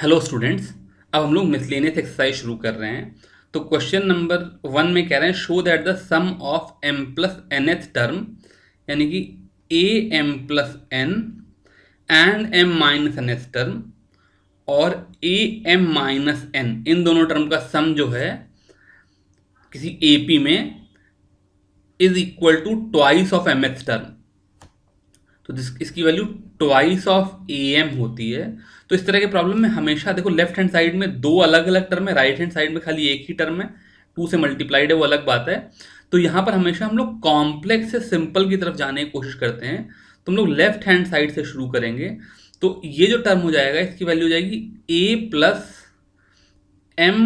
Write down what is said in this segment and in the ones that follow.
Hello students. अब हम लोग मिसलेनियस एक्सरसाइज शुरू कर रहे हैं। तो क्वेश्चन नंबर 1 में कह रहे हैं show that the sum of m plus nth term यानी कि a m plus n and m minus nth term और a m माइनस n इन दोनों टर्म का सम जो है किसी AP में is equal to twice of mth term. तो इसकी वैल्यू ट्वाइस ऑफ am होती है। तो इस तरह के प्रॉब्लम में हमेशा देखो लेफ्ट हैंड साइड में दो अलग अलग टर्म है, राइट हैंड साइड में खाली एक ही टर्म है, टू से मल्टीप्लाइड है, वो अलग बात है। तो यहां पर हमेशा हम लोग कॉम्प्लेक्स से सिंपल की तरफ जाने की कोशिश करते हैं। तो हम लोग लेफ्ट हैंड साइड से शुरू करेंगे। तो ये जो टर्म हो जाएगा इसकी वैल्यू हो जाएगी a plus m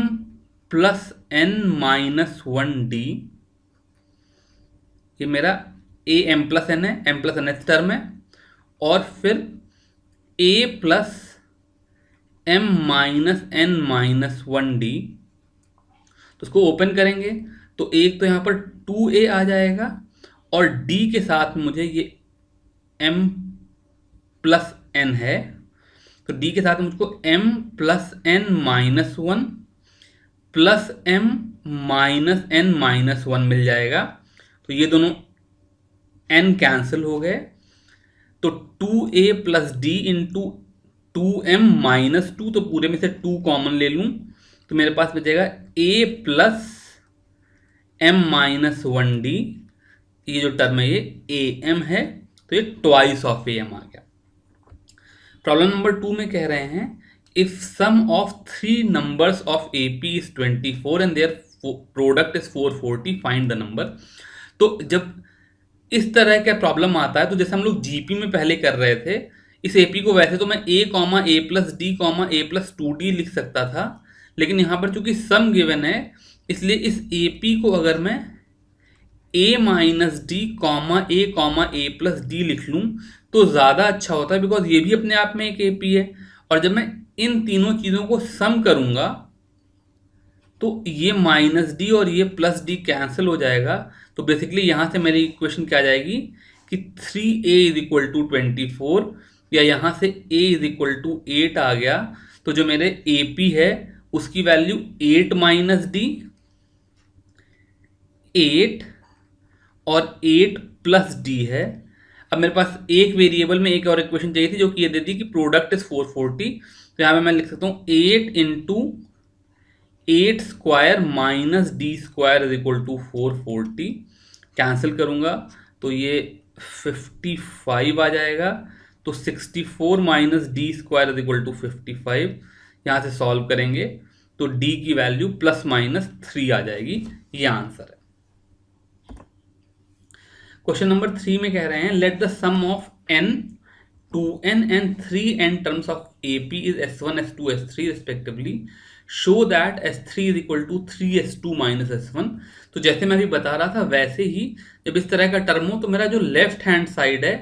plus n minus 1d। ये मेरा a m प्लस n है, m प्लस n टर्म है। और फिर a plus m minus n minus 1d। तो उसको ओपन करेंगे तो एक तो यहां पर 2a आ जाएगा और d के साथ मुझे ये m प्लस n है। तो d के साथ मुझको m plus n minus 1 plus m minus n minus 1 मिल जाएगा। तो ये दोनों n कैंसिल हो गए। तो 2a plus D into 2m minus 2, तो पूरे में से 2 कॉमन ले लूं तो मेरे पास बचेगा a plus m minus 1d। ये जो टर्म है ये am है, तो ये ट्वाइस ऑफ am आ गया। प्रॉब्लम नंबर 2 में कह रहे हैं if sum of three numbers of AP is 24 and their product is 440 find the number. तो जब इस तरह का प्रॉब्लम आता है तो जैसे हम लोग जीपी में पहले कर रहे थे, इस एपी को वैसे तो मैं a comma A plus D comma A plus 2d लिख सकता था, लेकिन यहां पर चूंकि सम गिवन है इसलिए इस एपी को अगर मैं a minus D comma A plus D लिख लूं तो ज्यादा अच्छा होता है, बिकॉज ये भी अपने आप में एक एपी है। और जब मैं इन तीनों चीजों को सम करूंगा तो ये माइनस डी और ये प्लस डी कैंसिल हो जाएगा। तो बेसिकली यहां से मेरी इक्वेशन क्या आ जाएगी कि 3a इज इक्वल टू 24, या यहां से a इज इक्वल टू 8 आ गया। तो जो मेरे AP है उसकी वैल्यू 8 माइनस डी 8 और 8 प्लस डी है। अब मेरे पास एक वेरिएबल में एक और इक्वेशन चाहिए थी जो कि ये दे दी कि प्रोडक्ट इज 440। तो यहां पे मैं लिख सकता हूं 8 into 8 square minus d square is equal to 440। Cancel करूंगा तो ये 55 आ जाएगा। तो 64 minus d square is equal to 55। यहां से सॉल्व करेंगे तो d की वैल्यू प्लस माइनस 3 आ जाएगी। ये आंसर है। क्वेश्चन नंबर 3 में कह रहे हैं let the sum of n 2n and 3n terms of AP is s1 s2 s3 respectively show that s3 is equal to 3s2 minus s1। तो जैसे मैं अभी बता रहा था वैसे ही जब इस तरह का टर्म हो तो मेरा जो लेफ्ट हैंड साइड है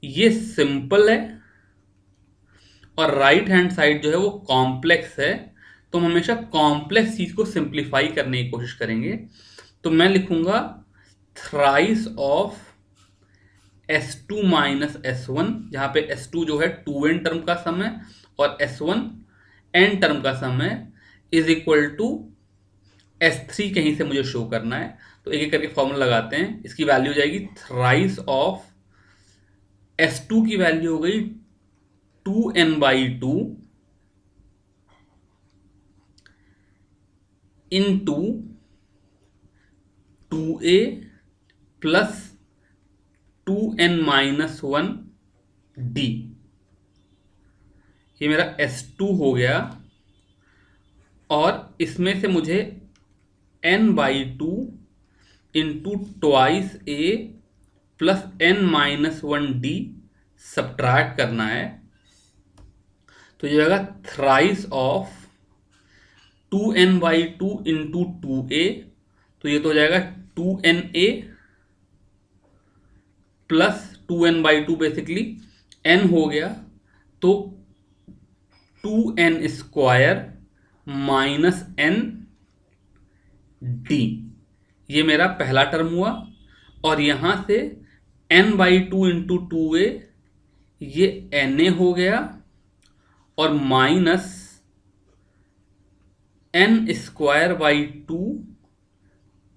ये सिंपल है और राइट हैंड साइड जो है वो कॉम्प्लेक्स है। तो हम हमेशा कॉम्प्लेक्स चीज को सिंप्लीफाई करने की कोशिश करेंगे। तो मैं लिखूंगा thrice of S2 minus S1, जहां पे S2 जो है 2n टर्म का सम है और S1 n टर्म का सम है, इज इक्वल टू S3 कहीं से मुझे शो करना है। तो एक एक करके फॉर्मूला लगाते हैं। इसकी वैल्यू हो जाएगी थ्राइस ऑफ S2 की वैल्यू हो गई 2n/2 into 2a plus 2n minus 1d। ये मेरा S2 हो गया और इसमें से मुझे n/2 into twice a plus n minus 1d subtract करना है। तो ये होगा thrice of 2n/2 into 2a। तो ये तो हो जाएगा 2na plus 2n/2 basically n हो गया तो 2n square minus n d। ये मेरा पहला टर्म हुआ और यहां से n/2 इंटू 2a ये na हो गया और minus n²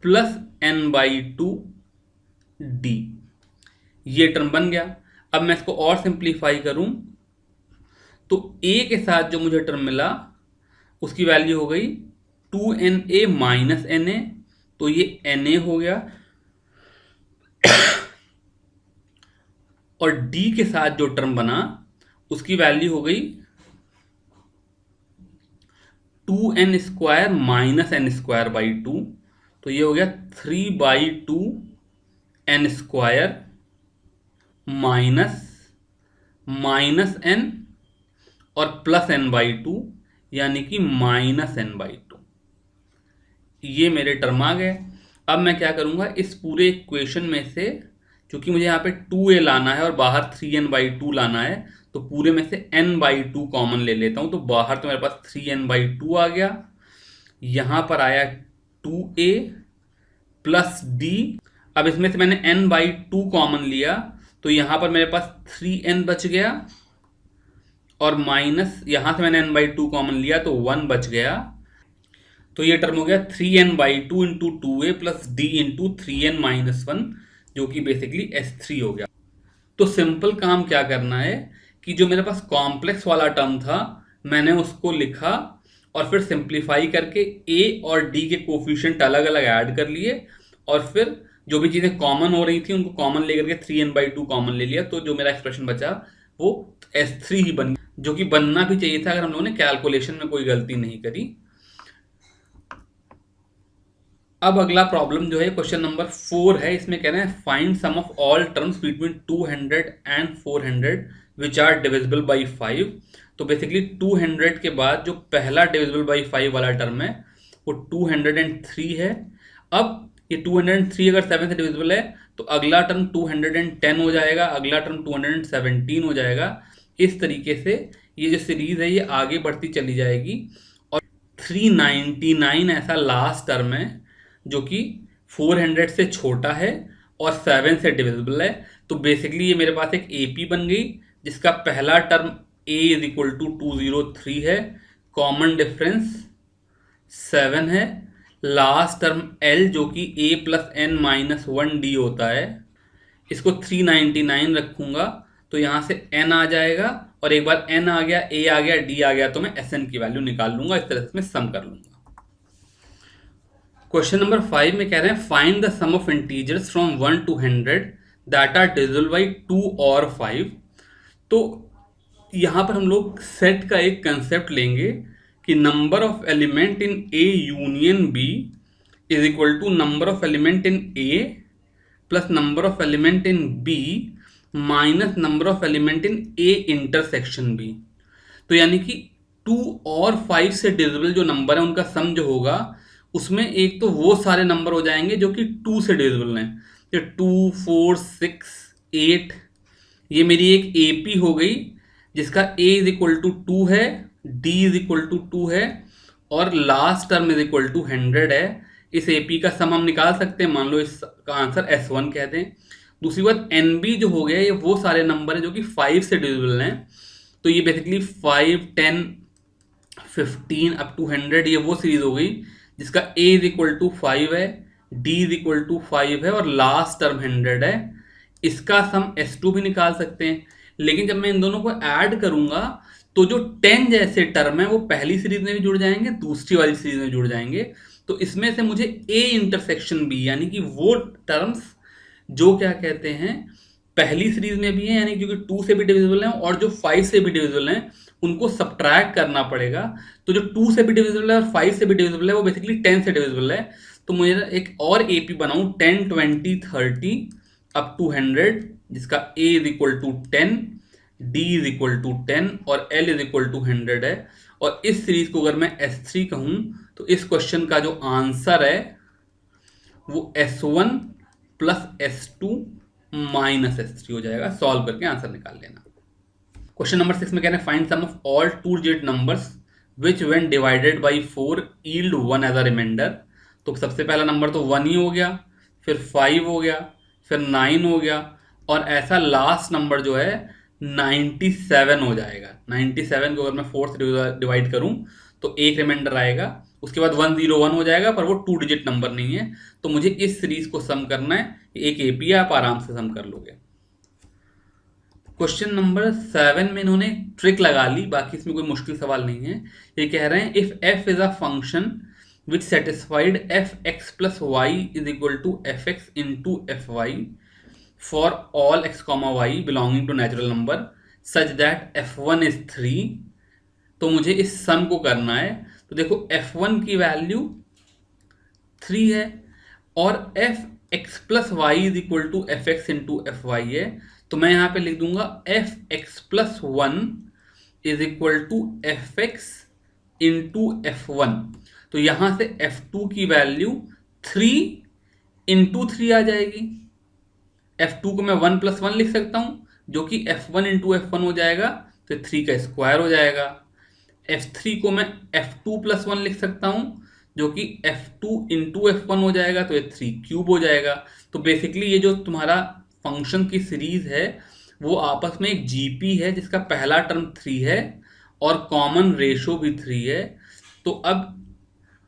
plus n/2 D, ये टर्म बन गया। अब मैं इसको और सिंप्लीफाई करूं तो a के साथ जो मुझे टर्म मिला उसकी वैल्यू हो गई 2na माइनस na, तो ये na हो गया। और d के साथ जो टर्म बना उसकी वैल्यू हो गई 2n² माइनस n²/2, तो ये हो गया 3/2 n² माइनस n और प्लस n/2, यानी कि -n/2। ये मेरे टर्म आ गए। अब मैं क्या करूंगा, इस पूरे इक्वेशन में से, क्योंकि मुझे यहाँ पे 2a लाना है और बाहर 3n/2 लाना है, तो पूरे में से n/2 कॉमन ले लेता हूं। तो बाहर तो मेरे पास 3n/2 आ गया, यहां पर आया 2a प्लस d। अब इसमें से मैंने n/2 कॉमन लिया, तो यहां पर मेरे पास 3n बच गया, और माइनस यहां से मैंने n/2 कॉमन लिया तो 1 बच गया। तो ये टर्म हो गया 3n/2 into 2a plus d into 3n-1, जो कि बेसिकली s3 हो गया। तो सिंपल काम क्या करना है कि जो मेरे पास कॉम्प्लेक्स वाला टर्म था मैंने उसको लिखा, और फिर सिंप्लीफाई करके a और d के कोफिशिएंट अलग अलग ऐड कर लिए, और फिर जो भी चीज़ें कॉमन हो रही थी उनको कॉमन लेकर के 3n/2 कॉमन ले लिया, तो जो मेरा एक्सप्रेशन बचा वो s3 ही बन गया, जो कि बनना भी चाहिए था अगर हम लोगों ने कैलकुलेशन में कोई गलती नहीं करी। अब अगला प्रॉब्लम जो है क्वेश्चन नंबर 4 है। इसमें कह रहे हैं find sum of all terms between 200 and 400 which are divisible by 5। तो बेसिकली 200 के बाद जो पहला डिविजिबल बाई 5 वाला टर्म है वो 203 है। अब ये 203 अगर 7 से डिविजिबल है तो अगला टर्म 210 हो जाएगा, अगला टर्म 217 हो जाएगा। इस तरीके से ये जो सीरीज है ये आगे बढ़ती चली जाएगी, और 399 ऐसा लास्ट टर्म है जो कि 400 से छोटा है और 7 से डिविजिबल है। तो बेसिकली ये मेरे पास एक AP बन गई, जिसका पहला टर्म a = 203 है, कॉमन डिफरेंस 7 है, लास्ट टर्म L जो कि a प्लस n-1d होता है, इसको 399 रखूंगा तो यहां से n आ जाएगा, और एक बार n आ गया, a आ गया, d आ गया, तो मैं Sn की वैल्यू निकाल लूंगा। इस तरह से मैं सम कर लूंगा। क्वेश्चन नंबर 5 में कह रहे हैं find the sum of integers from 1 to 100 that are divisible by 2 और 5। तो यहां पर हम लोग सेट का एक कंसेप्ट लेंगे कि number of element in A union B is equal to number of element in A plus number of element in B minus number of element in A intersection B। तो यानी कि 2 और 5 से divisible जो number है उनका सम जो होगा उसमें एक तो वो सारे नंबर हो जाएंगे जो कि 2 से डिविजिबल हैं, तो 2, 4, 6, 8, ये मेरी एक AP हो गई जिसका A = 2 है, D = 2 है, और लास्ट टर्म = 100 है। इस AP का सम हम निकाल सकते हैं, मान लो इसका आंसर S1 कहते हैं। दूसरी बात NB जो हो गया ये वो सारे नंबर हैं जो कि 5 से डिविजिबल हैं, तो ये बेसिकली 5, 10, 15 अप टू 100 ये वो सीरीज हो गई जिसका A = 5 है, D = 5 है, और लास्ट टर्म 100 है। इसका सम S2 भी निकाल सकते हैं, लेकिन जब मैं इन दोनों को ऐड करूंगा तो जो 10 जैसे टर्म है वो पहली सीरीज में भी जुड़ जाएंगे, दूसरी वाली सीरीज में जुड़ जाएंगे। तो इसमें से मुझे A इंटरसेक्शन B यानी कि वो टर्म्स जो क्या कहते हैं पहली सीरीज में भी है, यानी क्योंकि 2 से भी डिविजिबल है और जो 5 से भी डिविजिबल है उनको सब्ट्रैक्ट करना पड़ेगा। तो जो 2 से भी डिविजिबल है और 5 से भी डिविजिबल है वो बेसिकली 10 से डिविजिबल है। तो मुझे एक और AP बनाऊं 10, 20, 30 अप टू 100 जिसका A = 10, D = 10 और L = 100 है। और इस सीरीज को अगर मैं S3 कहूं तो इस क्वेश्चन का जो आंसर है वो S1 plus S2 minus S3 हो जाएगा। सॉल्व करके आंसर निकाल लेना। क्वेश्चन नंबर 6 में कह रहे हैं find sum of all 2 digit numbers which when divided by 4 yield 1 as a remainder. तो सबसे पहला नंबर तो 1 ही हो गया, फिर 5 हो गया, फिर 9 हो गया, और ऐसा लास्ट नंबर जो है 97 हो जाएगा। 97 को अगर मैं 4 से डिवाइड करूं तो एक रिमाइंडर आएगा उसके बाद 101 हो जाएगा, पर वो 2 डिजिट नंबर नहीं है। तो मुझे इस सीरीज को सम करना है, एक एपी है, आप आराम से सम कर लोगे। क्वेश्चन नंबर 7 में इन्होंने ट्रिक लगा ली, बाकी इसमें कोई मुश्किल सवाल नहीं है। ये कह रहे हैं if f is a function which satisfied f x plus y is equal to f x into f y for all x, y belonging to natural number such that f1 is 3। तो मुझे इस सम को करना है। तो देखो f1 की value 3 है और f x plus y is equal to f x into f y है। तो मैं यहां पे लिख दूंगा f x plus one is equal to f x into f one. तो यहां से एफ टू की वैल्यू 3 इंटू 3 आ जाएगी। एफ टू को मैं 1 प्लस 1 लिख सकता हूं, जो कि F one into f one हो जाएगा, तो 3 का स्क्वायर हो जाएगा। एफ थ्री को मैं एफ टू प्लस 1 लिख सकता हूं, जो कि F two into f one हो जाएगा, तो ये 3 क्यूब हो जाएगा। तो बेसिकली ये जो तुम्हारा फंक्शन की सीरीज है वो आपस में एक जीपी है, जिसका पहला टर्म 3 है और कॉमन रेशो भी 3 है। तो अब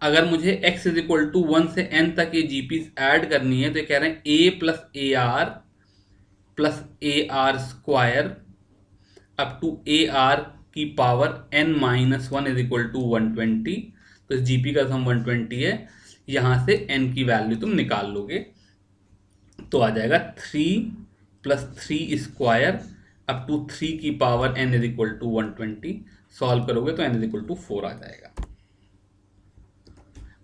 अगर मुझे x इज इक्वल टू 1 से n तक ये जीपी ऐड करनी है, तो ये कह रहे हैं a plus A R square up to A R की power n minus one is equal to 120। तो इस जीपी का सम 120 है। यहां से n की वैल्यू तुम निकाल लोगे, तो आ जाएगा 3 प्लस 3 स्क्वायर अप टू 3 की power n is equal to 120। Solve करोगे तो n इज इक्वल टू 4 आ जाएगा।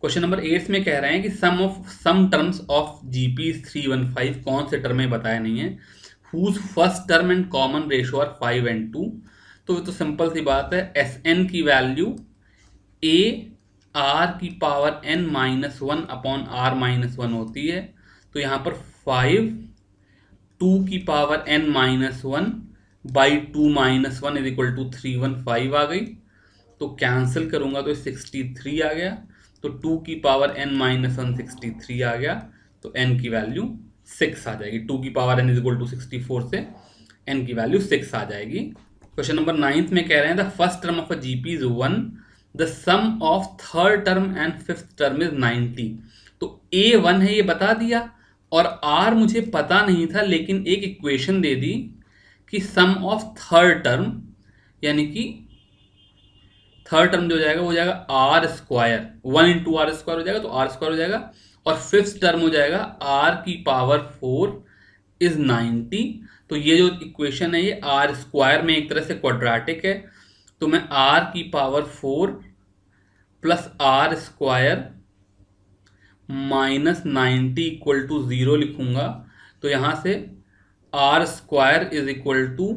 क्वेश्चन नंबर 8 में कह रहे हैं कि सम टर्म्स ऑफ जीपी 315 कौन से टर्म में बताया नहीं है, whose first term and common ratio are 5 and 2। तो सिंपल सी बात है, एस एन की वैल्यू ए आर की power n minus one upon R minus one होती है। तो यहाँ पर 5 2 की power n minus one by 2 minus one is equal to 315 आ गई। तो कैंसिल करूंगा तो 63 आ गया। तो 2 की पावर n माइनस वन 63 आ गया, तो n की वैल्यू 6 आ जाएगी। 2 की power n is equal to 64 से n की वैल्यू 6 आ जाएगी। क्वेश्चन नंबर 9 में कह रहे हैं the first term of a GP is 1, the sum of third term and fifth term is 90। तो a 1 है ये बता दिया, और r मुझे पता नहीं था, लेकिन एक इक्वेशन दे दी कि सम ऑफ थर्ड टर्म, यानी कि थर्ड टर्म जो हो जाएगा वो हो जाएगा R square, 1 into R square हो जाएगा, तो आर स्क्वायर हो जाएगा। और फिफ्थ टर्म हो जाएगा आर की पावर 4 इज 90। तो ये जो इक्वेशन है ये आर स्क्वायर में एक तरह से क्वाड्रेटिक है। तो मैं आर की power 4 plus R square minus 90 equal to 0 लिखूंगा। तो यहां से R square is equal to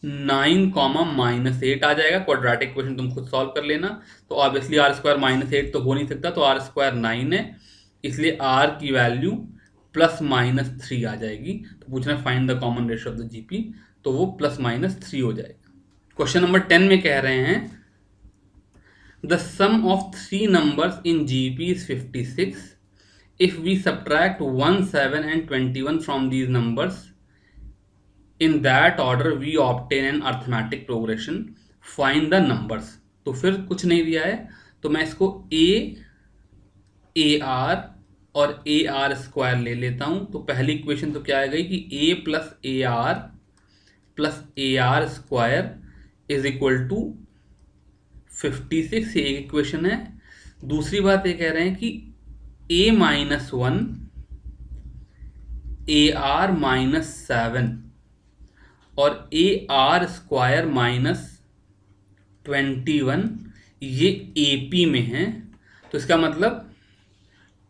9 comma minus 8 आ जाएगा। क्वाड्रेटिक इक्वेशन तुम खुद सॉल्व कर लेना। तो ऑब्वियसली आर स्क्वायर माइनस 8 तो हो नहीं सकता, तो आर स्क्वायर 9 है, इसलिए आर की वैल्यू प्लस माइनस 3 आ जाएगी। तो पूछना find the common ratio of the GP, तो वो प्लस माइनस 3 हो जाएगा। क्वेश्चन नंबर 10 में कह रहे हैं the sum of 3 numbers in GP is 56। If we subtract 1, 7 and 21 from these numbers in that order we obtain an arithmetic progression, find the numbers। तो फिर कुछ नहीं दिया है, तो मैं इसको ए आर और ए आर स्क्वायर ले लेता हूं। तो पहली इक्वेशन तो क्या आ गई कि a plus A R square is equal to 56, ये एक इक्वेशन है। दूसरी बात ये कह रहे हैं कि a minus one A R minus 7 और ए आर स्क्वायर माइनस 21 ये AP में है। तो इसका मतलब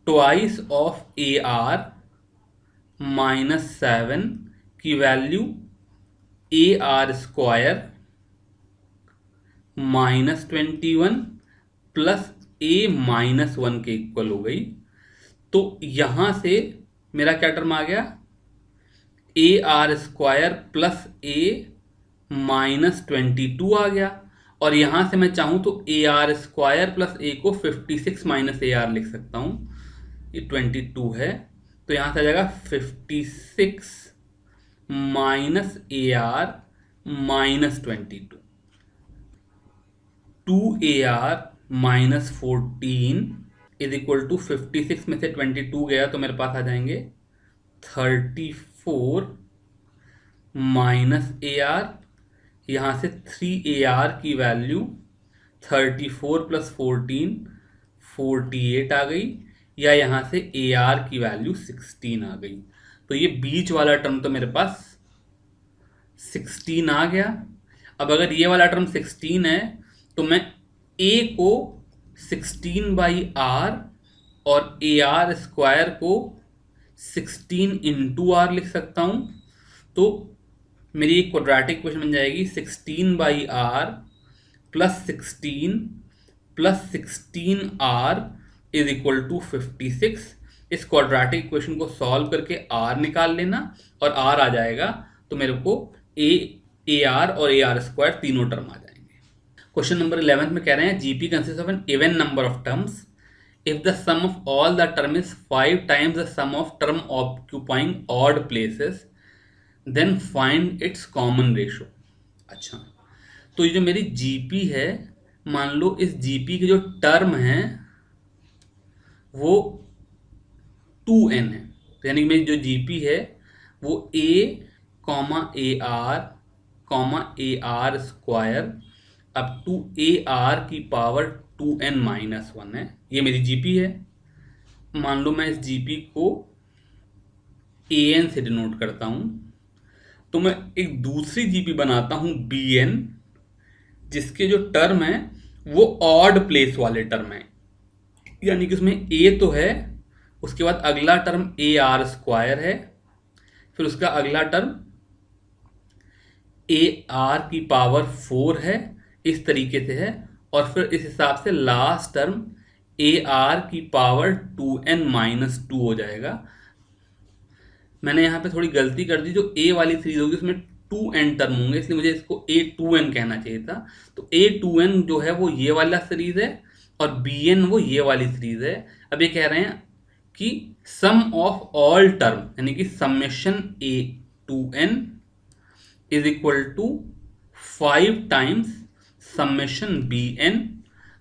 twice of A R minus 7 की value A R square minus 21 plus a minus 1 के इक्वल हो गई। तो यहां से मेरा क्या टर्म आ गया, ए आर स्क्वायर प्लस ए माइनस 22 आ गया। और यहां से मैं चाहूं तो ए आर स्क्वायर प्लस ए को 56 माइनस ए आर लिख सकता हूं, ये 22 है। तो यहां से आ जाएगा 56 minus A R minus 22, 2 A R -14 is equal to 56 में से 22 गया तो मेरे पास आ जाएंगे 34 माइनस ए आर, यहाँ से 3AR की वैल्यू 34 प्लस 14 48 आ गई, या यहाँ से AR की वैल्यू 16 आ गई। तो ये बीच वाला टर्म तो मेरे पास 16 आ गया। अब अगर ये वाला टर्म 16 है तो मैं A को 16/r और AR स्क्वायर को 16 × r लिख सकता हूँ। तो मेरी एक क्वाड्रेटिक इक्वेशन बन जाएगी 16/r plus 16 plus 16r is equal to 56। इस क्वाड्रेटिक इक्वेशन को सॉल्व करके r निकाल लेना और r आ जाएगा, तो मेरे को AR और AR स्क्वायर तीनों टर्म आ जाएंगे। क्वेश्चन नंबर 11 में कह रहे हैं GP consist of an even number of terms if the sum of all the term is 5 times the sum of term occupying odd places then find its common ratio। अच्छा, तो ये जो मेरी GP है, मान लो इस जीपी के जो टर्म है वो 2n है, तो यानी मेरी जो जीपी है वो a, AR square up to AR की पावर 2n-1 है। ये मेरी जीपी है। मान लो मैं इस जीपी को AN से डिनोट करता हूं, तो मैं एक दूसरी जीपी बनाता हूं BN, जिसके जो टर्म है वो ऑड प्लेस वाले टर्म है, यानी कि उसमें A तो है, उसके बाद अगला टर्म AR स्क्वायर है, फिर उसका अगला टर्म AR की पावर 4 है, इस तरीके से है, और फिर इस हिसाब से लास्ट टर्म AR की पावर 2n-2 हो जाएगा। मैंने यहाँ पे थोड़ी गलती कर दी, जो A वाली सीरीज होगी उसमें 2n टर्म होंगे, इसलिए मुझे इसको A2n कहना चाहिए था। तो A2n जो है वो ये वाला सीरीज है और BN वो ये वाली सीरीज है। अब ये कह रहे हैं कि सम ऑफ ऑल टर्म, यानी कि summation A2n is equal to 5 times summation BN।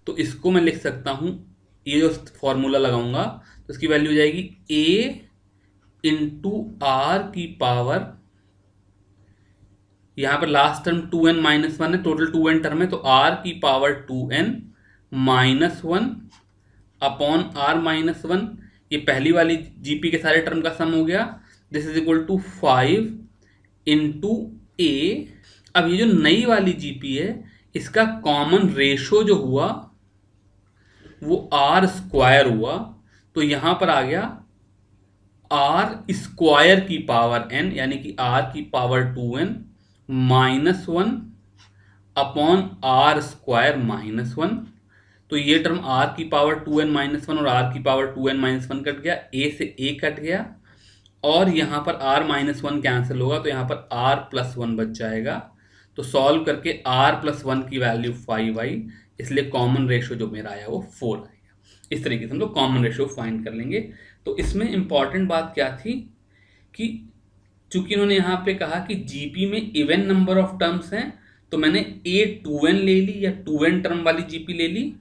तो इसको मैं लिख सकता हूं, ये जो फॉर्मूला लगाऊंगा तो इसकी वैल्यू हो जाएगी A इंटू R की पावर, यहां पर लास्ट टर्म 2n-1 है, टोटल 2n टर्म है, तो R की पावर 2n-1 अपॉन R-1। ये पहली वाली जीपी के सारे टर्म का सम हो गया। This is equal to 5 into A। अब ये जो नई वाली जीपी है इसका कॉमन रेशो जो हुआ वो R स्क्वायर हुआ, तो यहां पर आ गया R स्क्वायर की पावर n, यानी कि R की power 2n-1 upon R square -1। तो ये टर्म R की पावर 2n-1 और R की पावर 2n-1 कट गया, A से A कट गया, और यहां पर R-1 कैंसिल होगा, तो यहां पर R+1 बच जाएगा। तो सॉल्व करके R+1 की वैल्यू 5 आई, इसलिए कॉमन रेशो जो मेरा आया वो 4 आएगा। इस तरीके से हम लोग कॉमन रेशो फाइंड कर लेंगे। तो इसमें इंपॉर्टेंट बात क्या थी कि चूंकि इन्होंने यहाँ पे कहा कि जीपी में इवन नंबर ऑफ टर्म्स हैं, तो मैंने A2n ले ली या 2n टर्म वाली जीपी ले ली,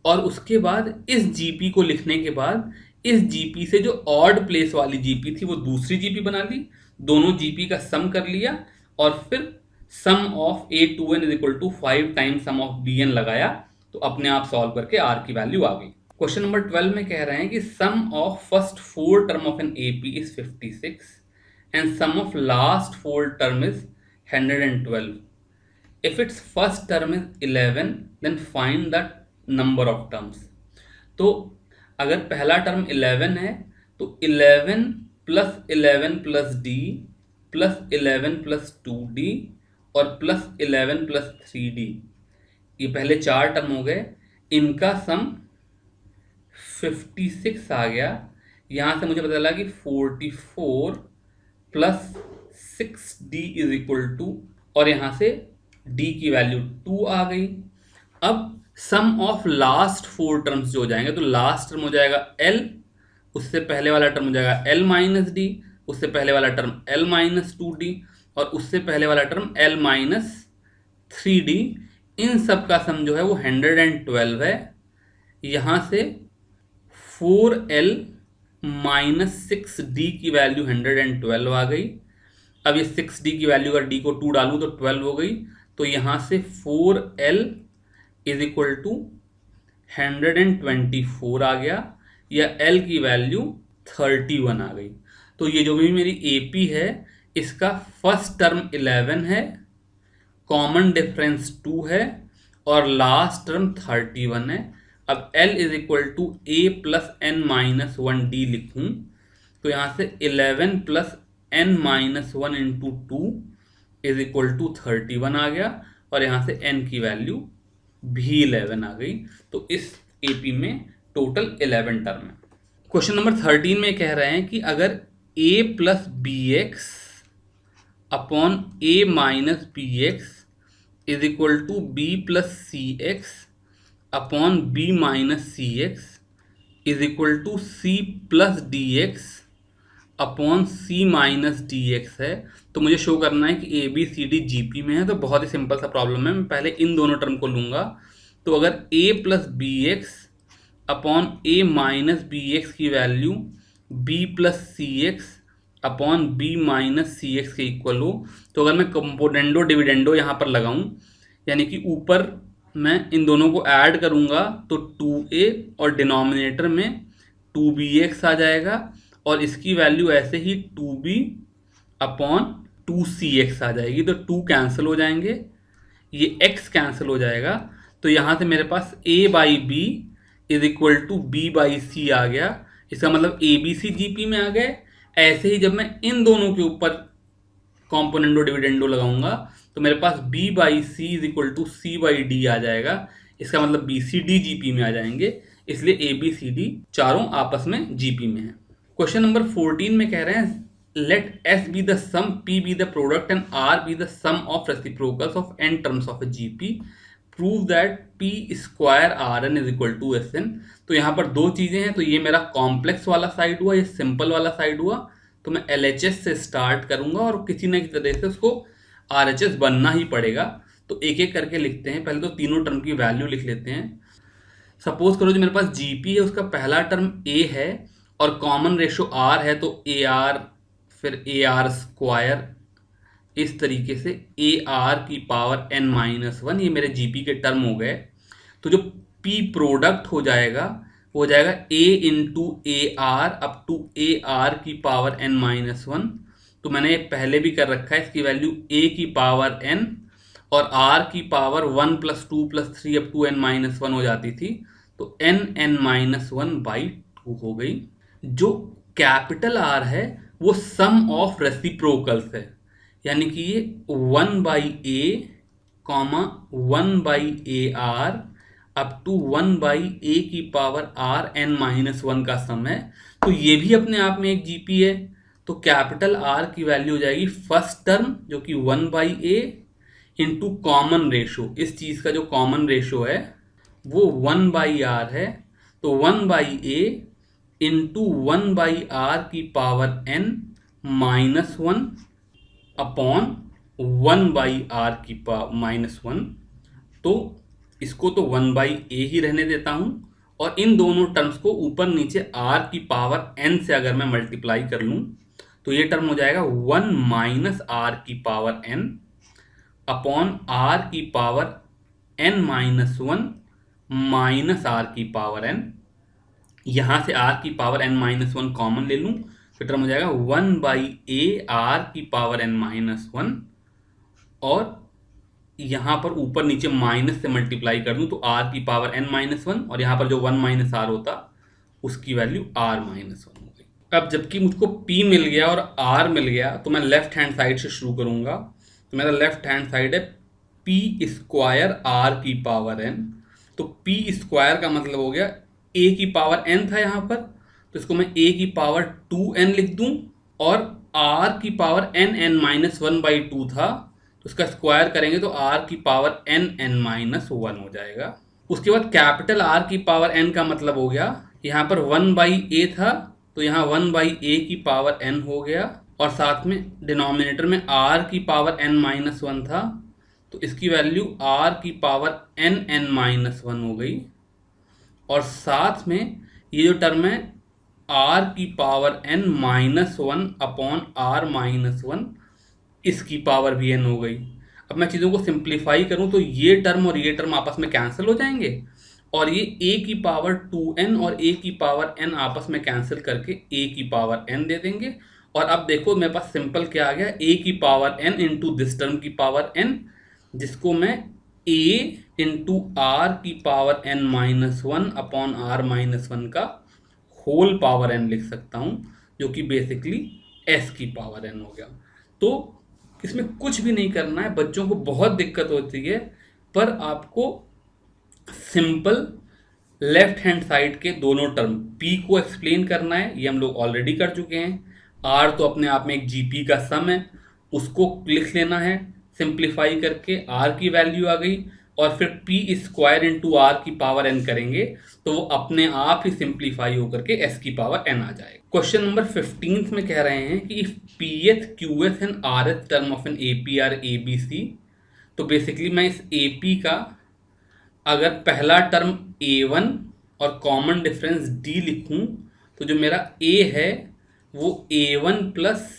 और उसके बाद इस जीपी को लिखने के बाद इस जीपी से जो ऑड प्लेस वाली जीपी थी वो दूसरी जीपी बना ली, दोनों जीपी का सम कर लिया, और फिर sum of A2n is equal to 5 times sum of BN लगाया, तो अपने आप सॉल्व करके R की वैल्यू आ गई। क्वेश्चन नंबर 12 में कह रहे हैं कि sum of first 4 term of an AP is 56 and sum of last 4 term is 112। If its first term is 11 then find the number of terms. तो अगर पहला टर्म 11 है तो 11 plus 11 plus D plus 11 plus 2D और plus 11 plus 3D, ये पहले 4 term हो गए, इनका सम 56 आ गया। यहां से मुझे पता चला कि 44 plus 6D is equal to, और यहां से D की वैल्यू 2 आ गई। अब सम ऑफ लास्ट 4 टर्म्स जो हो जाएंगे, तो लास्ट टर्म हो जाएगा L, उससे पहले वाला टर्म हो जाएगा L-D, उससे पहले वाला टर्म L-2D और उससे पहले वाला टर्म L-3D। इन सब का सम जो है वो 112 है। यहाँ से 4L माइनस 6D की वैल्यू 112 आ गई। अब ये 6D की वैल्यू अगर D को 2 डालूं तो 12 हो गई। तो यहाँ से 4L इज इक्वल टू 124 आ गया, या L की वैल्यू 31 आ गई। तो ये जो भी मेरी AP है इसका फर्स्ट टर्म 11 है, कॉमन डिफरेंस 2 है और लास्ट टर्म 31 है। अब L is equal to A plus N minus 1D लिखूं तो यहाँ से 11 plus N minus 1 into 2 is equal to 31 आ गया, और यहाँ से N की वैल्यू भी 11 आ गई। तो इस AP में टोटल 11 टर्म है। क्वेश्चन नंबर 13 में कह रहे हैं कि अगर A plus B X upon A minus B X is equal to B plus C X upon B minus C X is equal to C plus D X upon C minus D X है, तो मुझे show करना है कि ABCD GP में है। तो बहुत ही सिंपल सा प्रॉब्लम है, मैं पहले इन दोनों टर्म को लूँगा। तो अगर A plus B X upon A minus B X की value B plus C X upon B minus C X के इक्वल हो, तो अगर मैं कंपोनेंडो डिविडेंडो यहाँ पर लगाऊं, यानी कि ऊपर मैं इन दोनों को ऐड करूँगा तो 2A और डिनोमिनेटर में 2BX आ जाएगा, और इसकी वैल्यू ऐसे ही 2B अपॉन 2CX आ जाएगी। तो 2 कैंसिल हो जाएंगे, ये x कैंसिल हो जाएगा। तो यहाँ से मेरे पास A by B is equal to B by C आ गया। इसका मतलब ABC GP में आ गए। ऐसे ही जब मैं इन दोनों के ऊपर कॉम्पोनेंडो डिविडेंडो लगाऊंगा तो मेरे पास B by C is equal to C by D आ जाएगा। इसका मतलब BCD GP में आ जाएंगे, इसलिए ABCD चारों आपस में GP में है। क्वेश्चन नंबर 14 में कह रहे हैं let S be the sum, P be the product and R be the sum of reciprocals of n terms of a GP, prove that P square RN is equal to SN। तो यहाँ पर दो चीजें हैं, तो ये मेरा complex वाला साइड हुआ, ये सिंपल वाला साइड हुआ। तो मैं LHS से स्टार्ट करूंगा और किसी न किसी तरह से उसको RHS बनना ही पड़ेगा। तो एक एक करके लिखते हैं। पहले तो तीनों टर्म की वैल्यू लिख लेते हैं। सपोज करो जो मेरे पास GP है उसका पहला टर्म A है और कॉमन रेशो R है, तो AR फिर AR स्क्वायर, इस तरीके से AR की पावर n माइनस 1, ये मेरे GP के टर्म हो गए। तो जो P प्रोडक्ट हो जाएगा वो हो जाएगा A into AR up to AR की पावर n माइनस 1। तो मैंने ये पहले भी कर रखा है, इसकी वैल्यू A की पावर n और R की पावर 1 plus 2 plus 3 up to n minus 1 हो जाती थी। तो n माइनस 1 बाई 2 हो गई। जो कैपिटल R है वो सम ऑफ रेसिप्रोकल्स है, यानी कि ये 1 by A comma 1 by AR up to 1 by A की पावर R n माइनस 1 का सम है। तो ये भी अपने आप में एक GP है। तो कैपिटल R की वैल्यू हो जाएगी फर्स्ट टर्म जो कि 1 by A into common ratio, इस चीज का जो कॉमन रेशो है वो 1 बाई R है। तो 1 by A into 1 by R की power n minus 1 upon 1 by R की पावर माइनस 1। तो इसको तो 1 बाई A ही रहने देता हूं, और इन दोनों टर्म्स को ऊपर नीचे R की पावर n से अगर मैं मल्टीप्लाई कर लूं तो ये टर्म हो जाएगा 1 माइनस R की पावर n अपॉन R की power n minus 1 minus R की पावर n। यहां से R की पावर n माइनस 1 कॉमन ले लूं तो टर्म हो जाएगा 1 बाई A R की पावर n माइनस 1, और यहां पर ऊपर नीचे माइनस से मल्टीप्लाई कर दूं तो R की पावर n माइनस 1, और यहां पर जो 1 माइनस R होता उसकी वैल्यू R माइनस 1 हो गई। अब जबकि मुझको P मिल गया और R मिल गया तो मैं लेफ्ट हैंड साइड से शुरू करूंगा। तो मेरा लेफ्ट हैंड साइड है P स्क्वायर R की पावर n। तो P स्क्वायर का मतलब हो गया A की पावर n था यहाँ पर, तो इसको मैं A की पावर 2n लिख दूं, और R की पावर n माइनस 1 बाई 2 था तो इसका स्क्वायर करेंगे तो R की पावर n माइनस 1 हो जाएगा। उसके बाद कैपिटल R की पावर n का मतलब हो गया यहाँ पर 1 बाई A था तो यहाँ 1 बाई A की पावर n हो गया, और साथ में डिनोमिनेटर में R की पावर n माइनस 1 था तो इसकी वैल्यू R की पावर n माइनस 1 हो गई। और साथ में ये जो टर्म है आर की power n minus one upon R minus one, इसकी पावर भी n हो गई। अब मैं चीज़ों को सिंप्लीफाई करूं तो ये टर्म और ये टर्म आपस में कैंसिल हो जाएंगे, और ये a की पावर 2n और a की पावर n आपस में कैंसिल करके a की पावर n दे देंगे। और अब देखो मेरे पास सिंपल क्या आ गया, a की power n into this term की पावर n, जिसको मैं a इंटू आर की power n minus one upon R minus one का होल पावर n लिख सकता हूं, जो कि बेसिकली s की पावर n हो गया। तो इसमें कुछ भी नहीं करना है, बच्चों को बहुत दिक्कत होती है, पर आपको सिंपल लेफ्ट हैंड साइड के दोनों टर्म p को एक्सप्लेन करना है, ये हम लोग ऑलरेडी कर चुके हैं। r तो अपने आप में एक gp का सम है, उसको लिख लेना है सिंप्लीफाई करके, r की वैल्यू आ गई, और फिर p स्क्वायर इंटू आर की पावर n करेंगे तो वो अपने आप ही सिंप्लीफाई होकर के s की पावर n आ जाएगा। क्वेश्चन नंबर 15 में कह रहे हैं कि if pth qth and rth term of an ap are abc, तो बेसिकली मैं इस ap का अगर पहला टर्म a1 और कॉमन डिफरेंस d लिखूं तो जो मेरा a है वो a1 plus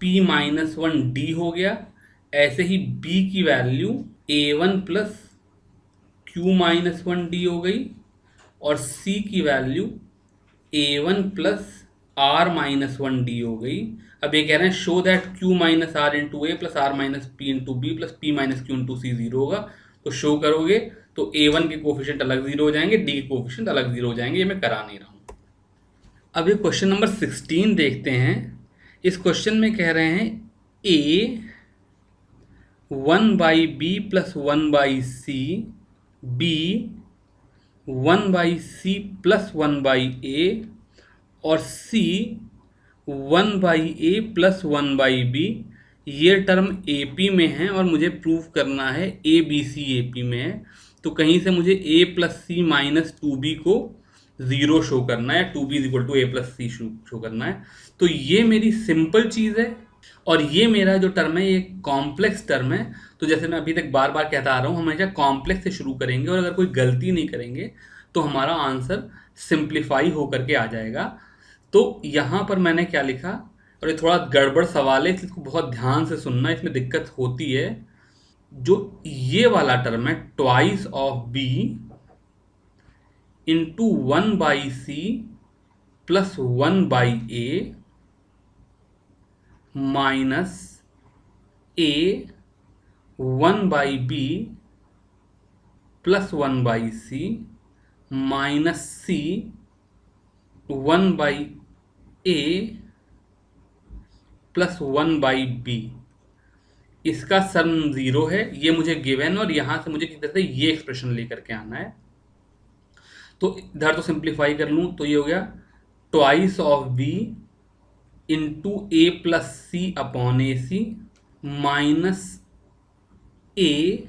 p minus one d हो गया। ऐसे ही b की वैल्यू a1 plus q minus one d हो गई, और c की वैल्यू a1 plus r minus one d हो गई। अब ये कह रहे हैं show that q minus R into A plus R minus P into B plus P minus Q into C zero होगा। तो शो करोगे तो a1 के कोफिशिएंट अलग जीरो हो जाएंगे, d के कोफिशिएंट अलग जीरो हो जाएंगे। ये मैं करा नहीं रहा हूँ। अब ये क्वेश्चन नंबर 16 देखते हैं। इस क्वेश्चन में कह रहे हैं a 1 by B plus 1 by C, b 1 by C plus 1 by A, और c 1 by A plus 1 by B. ये टर्म AP में है और मुझे प्रूव करना है ABC AP में है। तो कहीं से मुझे a plus C minus 2b को ज़ीरो शो करना है, 2b is equal to a plus C show करना है। तो ये मेरी सिंपल चीज़ है, और ये मेरा जो टर्म है ये कॉम्प्लेक्स टर्म है। तो जैसे मैं अभी तक बार बार कहता आ रहा हूँ, हमेशा कॉम्प्लेक्स से शुरू करेंगे, और अगर कोई गलती नहीं करेंगे तो हमारा आंसर सिंप्लीफाई होकर के आ जाएगा। तो यहाँ पर मैंने क्या लिखा, और ये थोड़ा गड़बड़ सवाल है इसलिए इसको बहुत ध्यान से सुनना, इसमें दिक्कत होती है। जो ये वाला टर्म है twice of B into 1 by C plus 1 by A minus A 1 by B plus 1 by C minus C 1 by A plus 1 by B, इसका सम जीरो है, ये मुझे गिवन, और यहां से मुझे किस तरह से ये एक्सप्रेशन लेकर के आना है। तो इधर तो सिंप्लीफाई कर लूं तो ये हो गया twice of B into A plus C upon A C minus A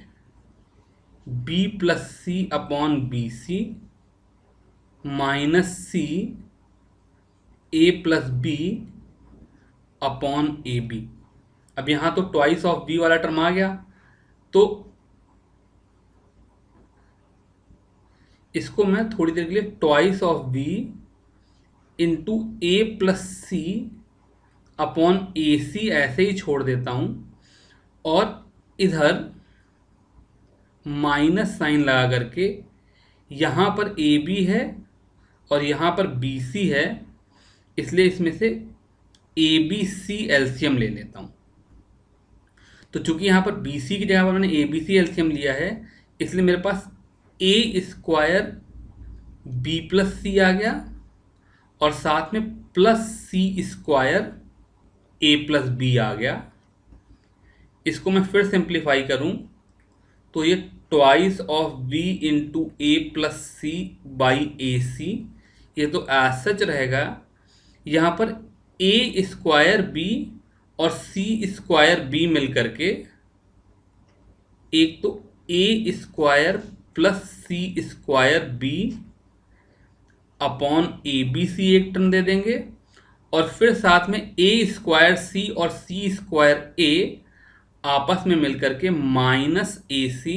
B plus C upon B C minus C A plus B upon A B. अब यहाँ तो ट्वाइस ऑफ बी वाला टर्म आ गया, तो इसको मैं थोड़ी देर के लिए twice of B into A plus C upon A C ऐसे ही छोड़ देता हूँ, और इधर माइनस साइन लगा करके यहाँ पर ए बी है और यहाँ पर बी सी है, इसलिए इसमें से ए बी सी एलसीएम ले लेता हूँ। तो चूंकि यहाँ पर बी सी की जगह पर मैंने ए बी सी एलसीएम लिया है, इसलिए मेरे पास A square B plus C आ गया, और साथ में plus C square A plus B आ गया। इसको मैं फिर सिंप्लीफाई करूं तो ये twice of B into A plus C by A C, ये तो एज सच रहेगा। यहाँ पर ए स्क्वायर बी और सी स्क्वायर बी मिल करके एक तो A square plus C square B upon A B C एक टर्म दे देंगे, और फिर साथ में ए स्क्वायर सी और सी स्क्वायर ए आपस में मिलकर के minus A C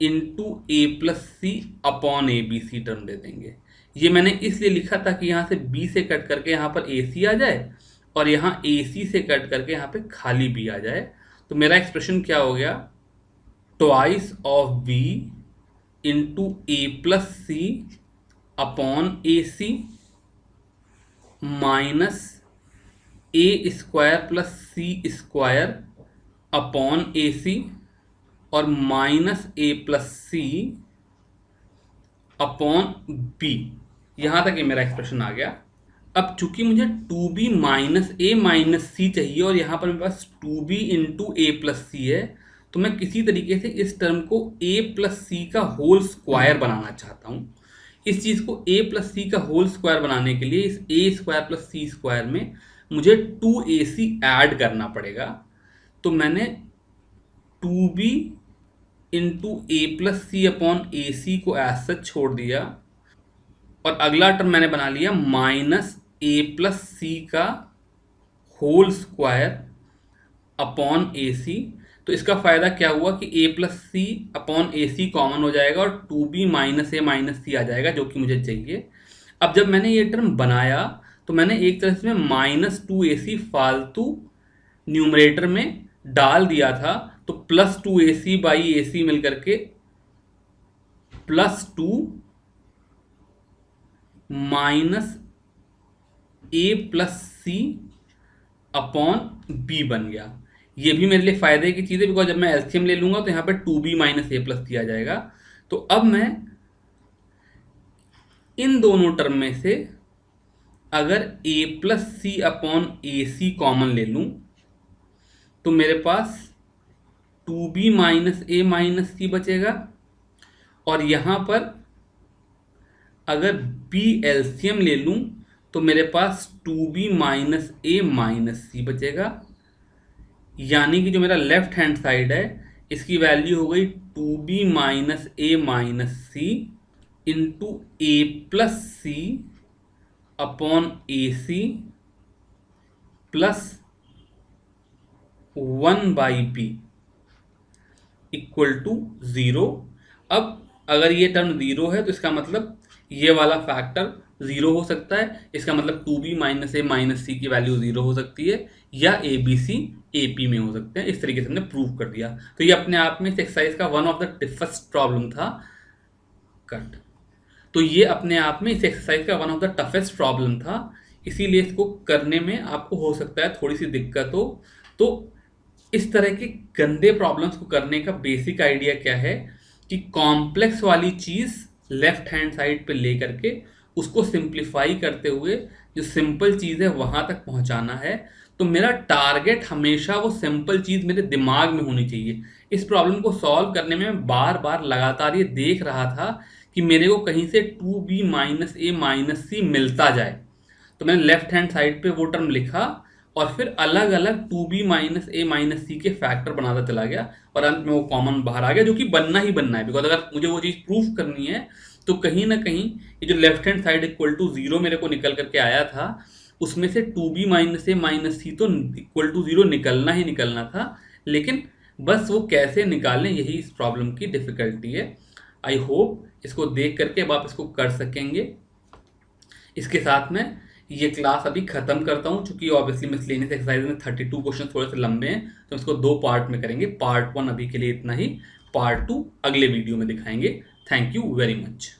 into A plus C upon A B C term दे देंगे। ये मैंने इसलिए लिखा था कि यहाँ से बी से कट करके यहाँ पर ए सी आ जाए और यहाँ ए सी से कट करके यहाँ पे खाली बी आ जाए। तो मेरा एक्सप्रेशन क्या हो गया, twice of B into A plus C upon A C minus A square plus C square upon A C और minus A plus C upon B. यहां तक ये मेरा एक्सप्रेशन आ गया। अब चूंकि मुझे 2b माइनस ए माइनस सी चाहिए और यहां पर मेरे पास 2b इंटू ए प्लस सी है, तो मैं किसी तरीके से इस टर्म को a प्लस सी का होल स्क्वायर बनाना चाहता हूं। इस चीज को a प्लस सी का होल स्क्वायर बनाने के लिए इस a square plus C square में मुझे 2ac ऐड करना पड़ेगा। तो मैंने 2b into A plus C upon A C को एज सच छोड़ दिया और अगला टर्म मैंने बना लिया माइनस ए प्लस सी का होल स्क्वायर अपॉन ए सी। तो इसका फायदा क्या हुआ कि ए plus C upon A C common हो जाएगा और 2b माइनस ए माइनस सी आ जाएगा, जो कि मुझे चाहिए। अब जब मैंने ये टर्म बनाया तो मैंने एक तरह से माइनस 2ac फालतू न्यूमरेटर में डाल दिया था, तो प्लस 2ac बाई ए सी मिल करके plus 2 minus A plus C upon B बन गया। ये भी मेरे लिए फायदे की चीज़ है, बिकॉज जब मैं एलसीएम ले लूंगा तो यहाँ पे 2b माइनस ए प्लस दिया जाएगा। तो अब मैं इन दोनों टर्म में से अगर a plus C upon A C common ले लूं तो मेरे पास 2b माइनस ए माइनस सी बचेगा और यहां पर अगर b एलसीएम ले लूं तो मेरे पास 2b माइनस ए माइनस सी बचेगा। यानी कि जो मेरा लेफ्ट हैंड साइड है इसकी वैल्यू हो गई 2b minus A minus C into A plus C upon A C plus 1/b equal to 0। अब अगर ये टर्म 0 है तो इसका मतलब ये वाला फैक्टर 0 हो सकता है। इसका मतलब 2b माइनस ए माइनस सी की वैल्यू 0 हो सकती है या ए बी सी ए पी में हो सकते हैं। इस तरीके से हमने प्रूव कर दिया। तो ये अपने आप में इस एक्सरसाइज का one of the toughest problem था। कट। तो ये अपने आप में इस एक्सरसाइज का one of the toughest problem था, इसीलिए इसको करने में आपको हो सकता है थोड़ी सी दिक्कत हो। तो इस तरह के गंदे प्रॉब्लम्स को करने का बेसिक आइडिया क्या है कि कॉम्प्लेक्स वाली चीज़ लेफ्ट हैंड साइड पे ले करके उसको सिंप्लीफाई करते हुए जो सिंपल चीज़ है वहाँ तक पहुँचाना है। तो मेरा टारगेट हमेशा वो सिंपल चीज़ मेरे दिमाग में होनी चाहिए। इस प्रॉब्लम को सॉल्व करने में मैं बार बार लगातार ये देख रहा था कि मेरे को कहीं से 2b माइनस ए माइनस सी मिलता जाए। तो मैंने लेफ्ट हैंड साइड पे वो टर्म लिखा और फिर अलग अलग 2b माइनस ए माइनस सी के फैक्टर बनाता चला गया और अंत में वो कॉमन बाहर आ गया, जो कि बनना ही बनना है। बिकॉज अगर मुझे वो चीज़ प्रूफ करनी है तो कहीं ना कहीं ये जो left hand side equal to 0 मेरे को निकल करके आया था उसमें से 2b माइनस ए माइनस सी तो इक्वल टू 0 निकलना ही निकलना था, लेकिन बस वो कैसे निकालें यही इस प्रॉब्लम की डिफिकल्टी है। आई होप इसको देख करके अब आप इसको कर सकेंगे। इसके साथ में ये क्लास अभी खत्म करता हूँ, चूंकि ऑब्वियसली मिसलेनियस एक्सरसाइज में 32 क्वेश्चन थोड़े से लंबे हैं तो इसको 2 पार्ट में करेंगे। पार्ट 1 अभी के लिए इतना ही, पार्ट 2 अगले वीडियो में दिखाएंगे। Thank you very much.